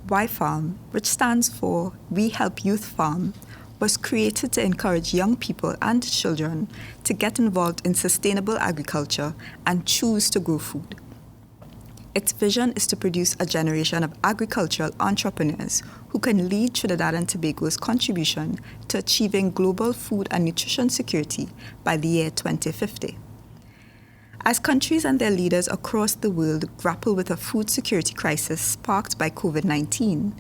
WHYFarm, which stands for We Help Youth Farm, was created to encourage young people and children to get involved in sustainable agriculture and choose to grow food. Its vision is to produce a generation of agricultural entrepreneurs who can lead Trinidad and Tobago's contribution to achieving global food and nutrition security by the year 2050. As countries and their leaders across the world grapple with a food security crisis sparked by COVID-19,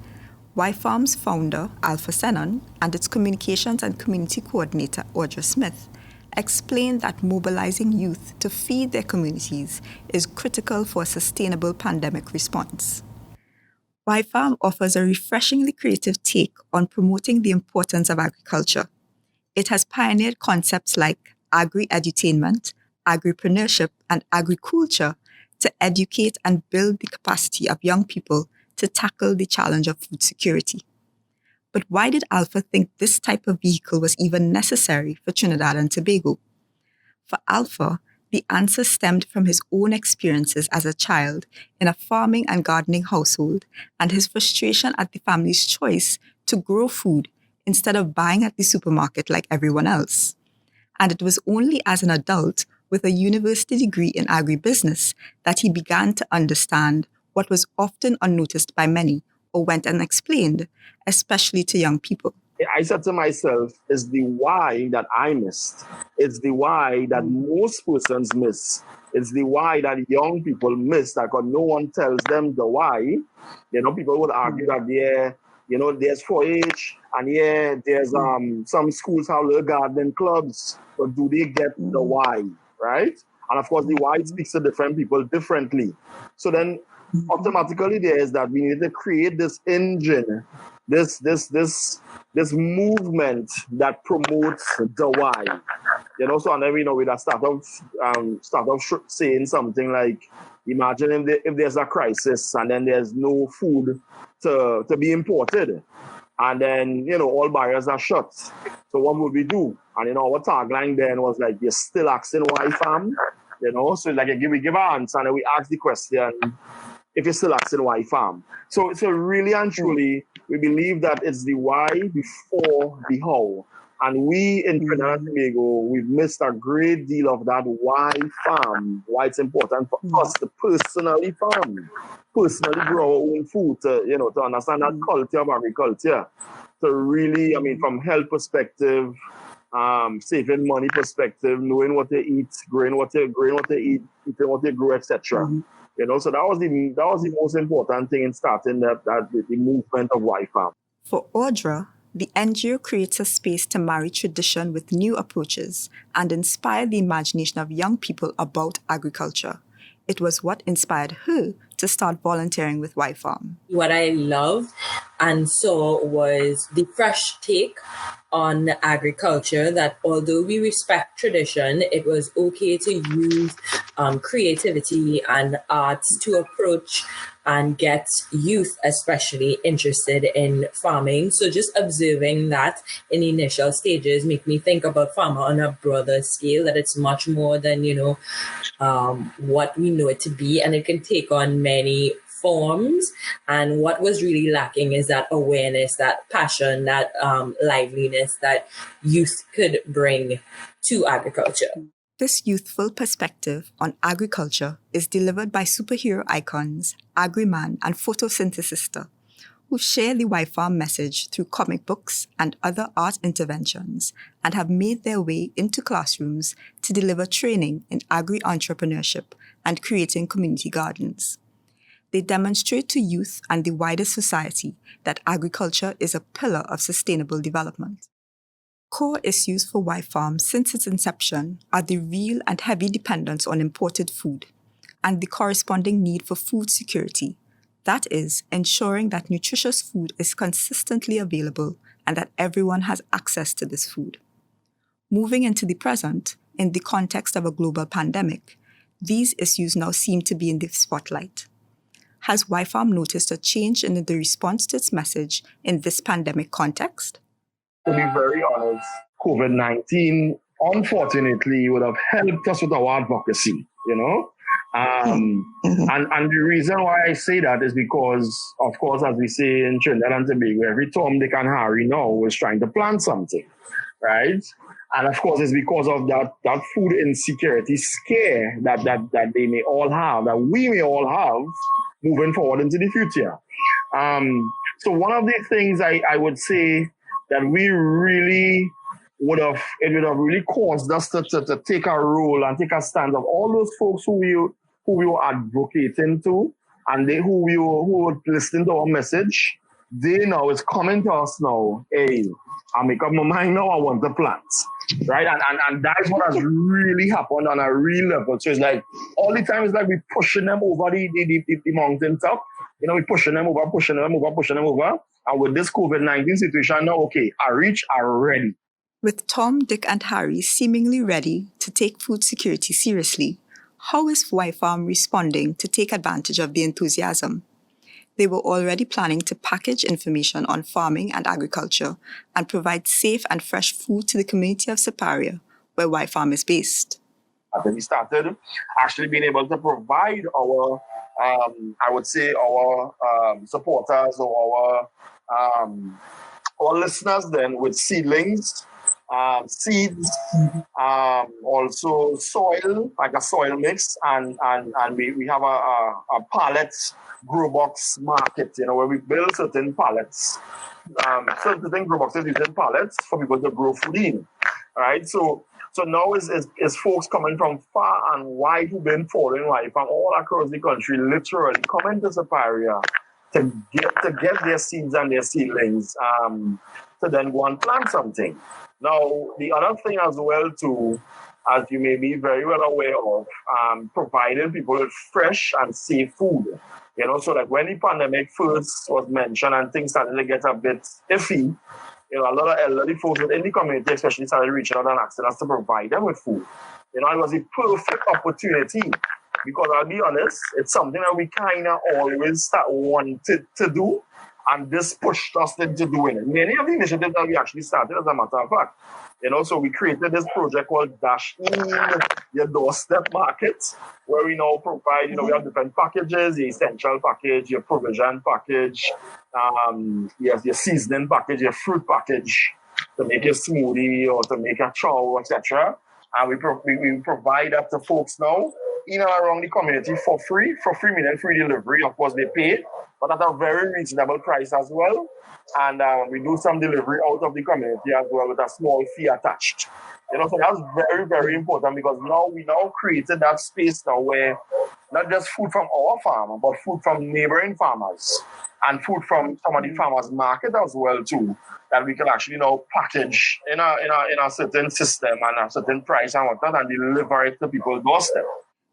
WHYFarm's founder, Sennon, and its communications and community coordinator, Audra Smith, explained that mobilising youth to feed their communities is critical for a sustainable pandemic response. WHYFarm offers a refreshingly creative take on promoting the importance of agriculture. It has pioneered concepts like agri-edutainment, agri-preneurship, and agricoolture to educate and build the capacity of young people to tackle the challenge of food security. But why did Alpha think this type of vehicle was even necessary for Trinidad and Tobago? For Alpha, the answer stemmed from his own experiences as a child in a farming and gardening household and his frustration at the family's choice to grow food instead of buying at the supermarket like everyone else. And it was only as an adult with a university degree in agribusiness that he began to understand what was often unnoticed by many or went unexplained, especially to young people. I said to myself, it's the why that I missed. It's the why that most persons miss. It's the why that young people miss, because no one tells them the why. You know, people would argue that there's 4-H and there's some schools have little gardening clubs, but do they get the why, right? And of course, the why speaks to different people differently. So then automatically there is that we need to create this engine, this movement that promotes the why. So and then we that start off saying something like, imagine if there's a crisis and then there's no food to be imported, and then all barriers are shut. So what would we do? And our tagline then was like, you're still asking why, fam? So like we give our answer and we ask the question, if you're still asking why, fam? So really and truly, we believe that it's the why before the how. And we in Trinidad and Tobago, we've missed a great deal of that why farm, why it's important for us to personally farm, personally grow our own food, to understand that culture of agriculture. So really, from health perspective, saving money perspective, knowing what they eat, growing what they eat, eating what they grow, etc. So that was the most important thing in starting the movement of WHYFarm. For Audra, the NGO creates a space to marry tradition with new approaches and inspire the imagination of young people about agriculture. It was what inspired her to start volunteering with WHYFarm. What I loved and saw was the fresh take on agriculture, that although we respect tradition, it was okay to use creativity and arts to approach and get youth especially interested in farming. So just observing that in the initial stages make me think about farmer on a broader scale, that it's much more than, what we know it to be, and it can take on many forms. And what was really lacking is that awareness, that passion, that liveliness that youth could bring to agriculture. This youthful perspective on agriculture is delivered by superhero icons, Agriman and Photosynthesister, who share the WHYFarm message through comic books and other art interventions and have made their way into classrooms to deliver training in agri-entrepreneurship and creating community gardens. They demonstrate to youth and the wider society that agriculture is a pillar of sustainable development. Core issues for WHYFarm since its inception are the real and heavy dependence on imported food and the corresponding need for food security. That is, ensuring that nutritious food is consistently available and that everyone has access to this food. Moving into the present, in the context of a global pandemic, these issues now seem to be in the spotlight. Has WHYFarm noticed a change in the response to its message in this pandemic context? To be very honest, COVID-19, unfortunately, would have helped us with our advocacy, And the reason why I say that is because, of course, as we say in Trinidad and Tobago, every Tom, Dick, and Harry now is trying to plant something, right? And of course, it's because of that food insecurity scare that they may all have, that we may all have moving forward into the future. So one of the things I would say that we really would have really caused us to take a role and take a stand of all those folks who we were advocating to, and who were listening to our message. They now is coming to us now, hey, I make up my mind now, I want to plant. Right? And that's what has really happened on a real level. So it's like all the time it's like we're pushing them over the mountain top. We're pushing them over. And with this COVID-19 situation now, okay, I are ready. With Tom, Dick, and Harry seemingly ready to take food security seriously, how is WHYFarm responding to take advantage of the enthusiasm? They were already planning to package information on farming and agriculture and provide safe and fresh food to the community of Siparia, where WHYFarm is based. Then we started actually being able to provide our, I would say, our supporters or our listeners then with seedlings, seeds, also soil, like a soil mix, and we have a pallet grow box market, where we build certain pallets, certain grow boxes using pallets for people to grow food in, right? So now is folks coming from far and wide who've been following WHYFarm all across the country, literally coming to Siparia to get their seeds and their seedlings, to then go and plant something. Now, the other thing as well too, as you may be very well aware of, providing people with fresh and safe food. So like when the pandemic first was mentioned and things started to get a bit iffy, a lot of elderly folks within the community especially started reaching out and asking us to provide them with food. It was a perfect opportunity because I'll be honest, it's something that we kind of always wanted to do, and this pushed us into doing it. Many of the initiatives that we actually started, as a matter of fact, so we created this project called Dash In Your Doorstep Market, where we now provide, we have different packages, the essential package, your provision package, your seasoning package, your fruit package to make a smoothie or to make a chow, etc. And we provide that to folks now in and around the community for free meaning free delivery. Of course, they pay, but at a very reasonable price as well. And we do some delivery out of the community as well with a small fee attached. So that's very, very important because now we created that space now where not just food from our farm, but food from neighboring farmers and food from some of the farmers market as well too, that we can actually now package in a certain system and a certain price and whatnot and deliver it to people's doorstep.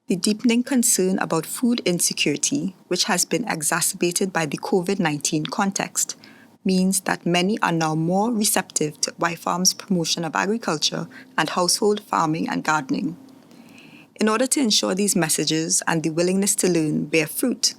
The deepening concern about food insecurity, which has been exacerbated by the COVID-19 context, means that many are now more receptive to WHYFarm's promotion of agriculture and household farming and gardening. In order to ensure these messages and the willingness to learn bear fruit,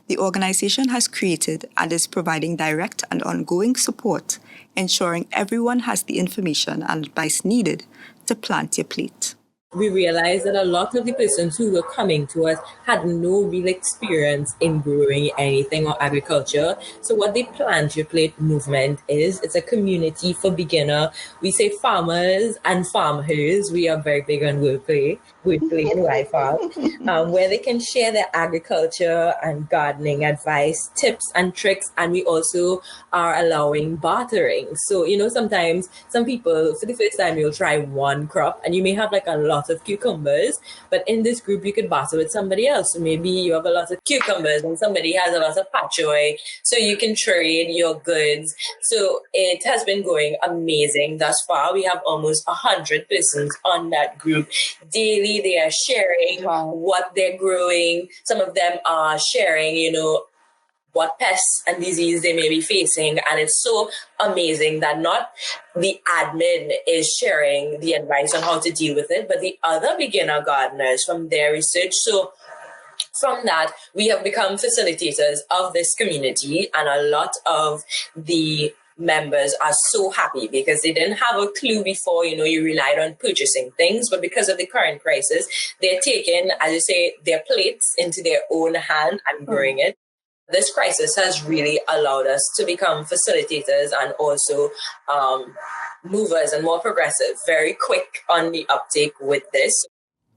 the organization has created and is providing direct and ongoing support, ensuring everyone has the information and advice needed to plant your plate. We realized that a lot of the persons who were coming to us had no real experience in growing anything or agriculture. So what the Plant Your Plate movement is, it's a community for beginner. We say farmers and farmers. We are very big on wordplay in WHYFarm, where they can share their agriculture and gardening advice, tips and tricks. And we also are allowing bartering. So, sometimes some people, for the first time, you'll try one crop and you may have like a lot of cucumbers, but in this group you could barter with somebody else. So maybe you have a lot of cucumbers and somebody has a lot of pak choy, so you can trade your goods. So it has been going amazing thus far. We have almost 100 persons on that group. Daily they are sharing what they're growing. Some of them are sharing, what pests and disease they may be facing. And it's so amazing that not the admin is sharing the advice on how to deal with it, but the other beginner gardeners from their research. So from that, we have become facilitators of this community, and a lot of the members are so happy because they didn't have a clue before, you relied on purchasing things, but because of the current crisis, they're taking, as you say, their plates into their own hand and growing it. This crisis has really allowed us to become facilitators and also movers and more progressive, very quick on the uptake with this.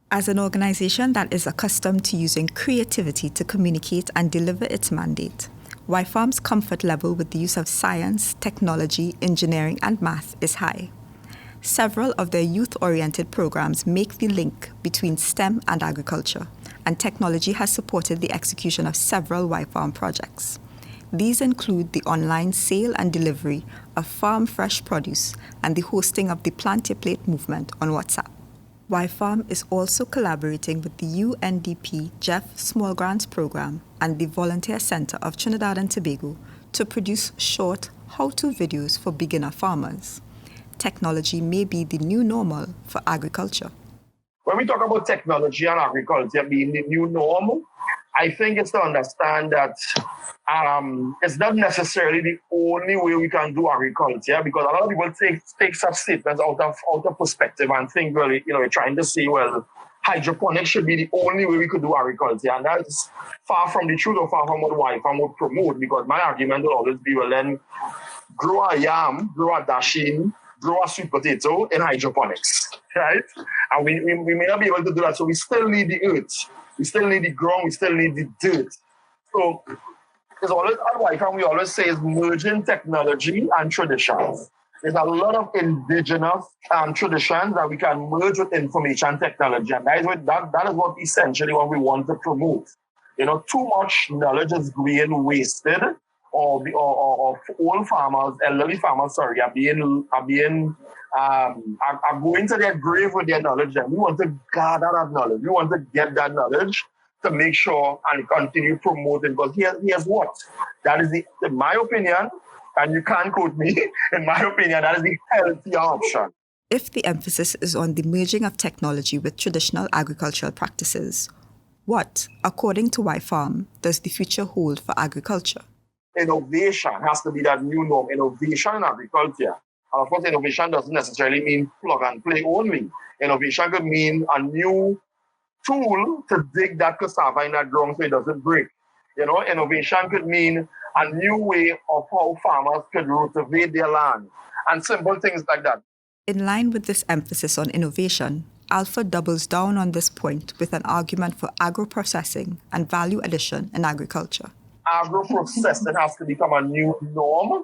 As an organization that is accustomed to using creativity to communicate and deliver its mandate, WHYFarm's comfort level with the use of science, technology, engineering, and math is high. Several of their youth-oriented programs make the link between STEM and agriculture, and technology has supported the execution of several WHYFarm projects. These include the online sale and delivery of farm fresh produce and the hosting of the Plant Your Plate movement on WhatsApp. WHYFarm is also collaborating with the UNDP Jeff Small Grants Program and the Volunteer Center of Trinidad and Tobago to produce short how-to videos for beginner farmers. Technology may be the new normal for agriculture. When we talk about technology and agriculture being the new norm, I think it's to understand that it's not necessarily the only way we can do agriculture, because a lot of people take such statements out of perspective and think, well, you're trying to say, well, hydroponics should be the only way we could do agriculture. And that's far from the truth or far from what WHYFarm would promote, because my argument will always be, well, then grow a yam, grow a dasheen, grow a sweet potato in hydroponics, right? And we may not be able to do that. So we still need the earth. We still need the ground. We still need the dirt. So it's always at WHYFarm, we always say is merging technology and traditions. There's a lot of indigenous traditions that we can merge with information technology. And that is what essentially what we want to promote. Too much knowledge is being wasted, or old farmers, elderly farmers, are going to their grave with their knowledge. And we want to gather that knowledge. We want to get that knowledge to make sure and continue promoting. Because here's what. That is in my opinion, and you can't quote me, in my opinion, that is the healthier option. If the emphasis is on the merging of technology with traditional agricultural practices, what, according to WHYFarm, does the future hold for agriculture? Innovation has to be that new norm. Innovation in agriculture. And of course, innovation doesn't necessarily mean plug and play only. Innovation could mean a new tool to dig that cassava in that ground so it doesn't break. Innovation could mean a new way of how farmers could cultivate their land and simple things like that. In line with this emphasis on innovation, Alpha doubles down on this point with an argument for agro-processing and value addition in agriculture. Agro-processing has to become a new norm.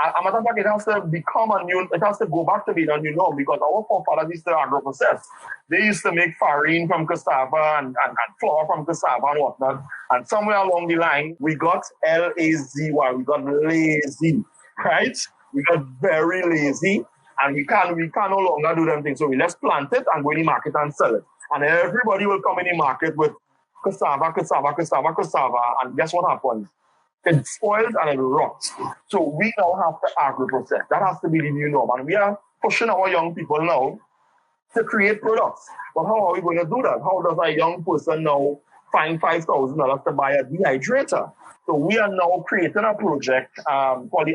As a matter of fact, it has to go back to being a new norm, because our forefathers used to agro-process. They used to make farine from cassava and flour from cassava and whatnot. And somewhere along the line, we got L-A-Z-Y, we got lazy, right? We got very lazy, and we can no longer do them things. So let's plant it and go in the market and sell it. And everybody will come in the market with cassava, and guess what happens? It spoils and it rots. So we now have to agro-process. That has to be the new norm. And we are pushing our young people now to create products. But how are we going to do that? How does a young person now find $5,000 to buy a dehydrator? So we are now creating a project called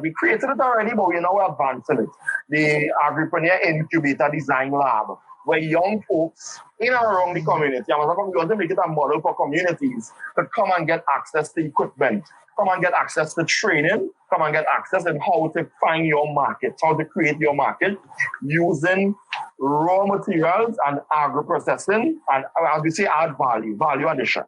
we created it already, but we're now advancing it. The Agripreneur Incubator Design Lab, where young folks in and around the community, we want to make it a model for communities to come and get access to equipment, come and get access to training, come and get access in how to find your market, how to create your market using raw materials and agro-processing, and as we say, add value addition.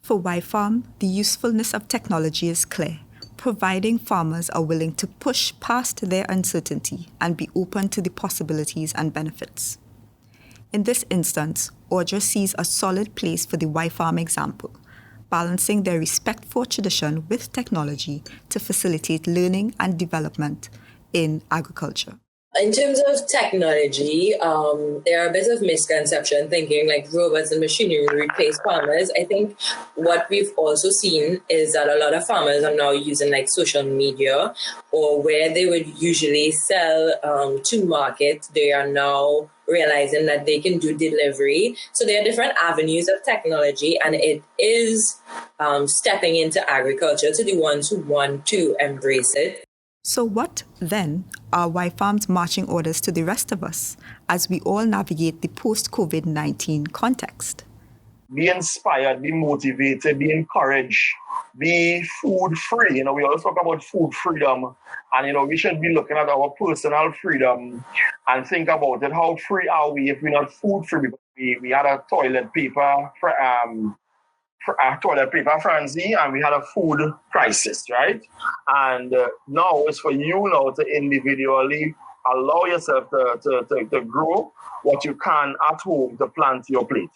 For WHYFarm, the usefulness of technology is clear, providing farmers are willing to push past their uncertainty and be open to the possibilities and benefits. In this instance, Audra sees a solid place for the WHYFarm example, balancing their respect for tradition with technology to facilitate learning and development in agriculture. In terms of technology, there are a bit of misconception thinking like robots and machinery will replace farmers. I think what we've also seen is that a lot of farmers are now using like social media, or where they would usually sell to market, they are now realizing that they can do delivery. So there are different avenues of technology, and it is stepping into agriculture to the ones who want to embrace it. So what, then, are WHYFarm's marching orders to the rest of us as we all navigate the post-COVID-19 context? Be inspired, be motivated, be encouraged, be food free. We always talk about food freedom, and we should be looking at our personal freedom and think about it. How free are we if we're not food free? Because we had a toilet paper frenzy, and we had a food crisis, right? And now it's for you now to individually allow yourself to grow what you can at home to plant your plate.